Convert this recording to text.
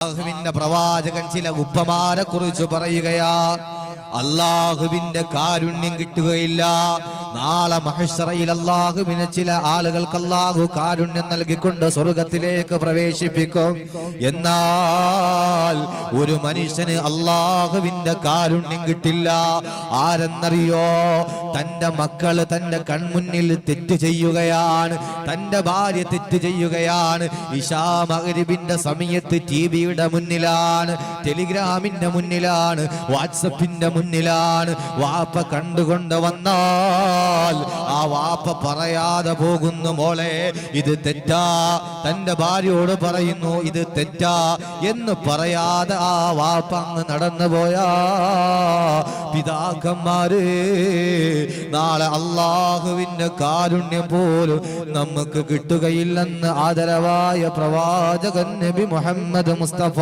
അല്ലാഹുവിന്റെ പ്രവാചകൻ ചില ഉപ്പമാരെ കുറിച്ച് പറയുകയാ. അല്ലാഹുവിന്റെ കാരുണ്യം കിട്ടുകയില്ല. നാളെ മഹ്ശറയിൽ അല്ലാഹുവിനെ ചില ആളുകൾക്ക് അല്ലാഹു കാരുണ്യം നൽകിക്കൊണ്ട് സ്വർഗത്തിലേക്ക് പ്രവേശിപ്പിക്കും. എന്നാൽ ഒരു മനുഷ്യന് അല്ലാഹുവിന്റെ കാരുണ്യം കിട്ടില്ല. ആരെന്നറിയോ? തന്റെ മക്കള് തന്റെ കൺമുന്നിൽ തെറ്റ് ചെയ്യുകയാണ്, തന്റെ ഭാര്യ തെറ്റ് ചെയ്യുകയാണ്. ഇശാ മഗ്രിബിന്റെ സമയത്ത് ടിവിയുടെ മുന്നിലാണ്, ടെലിഗ്രാമിന്റെ മുന്നിലാണ്, വാട്സപ്പിന്റെ മുന്നിലാണ്. വാപ്പ കണ്ടുകൊണ്ട് വന്നാൽ ആ വാപ്പ പറയാതെ പോകുന്നു, മോളെ ഇത് തെറ്റാ. തന്റെ ഭാര്യയോട് പറയുന്നു ഇത് തെറ്റാ എന്ന് പറയാതെ ആ വാപ്പ അങ്ങ് നടന്നു പോയാ പിതാക്കന്മാര് നാളെ അല്ലാഹുവിന്റെ കാരുണ്യം പോലും നമുക്ക് കിട്ടുകയില്ലെന്ന് ആദരവായ പ്രവാചകൻ നബി മുഹമ്മദ് മുസ്തഫ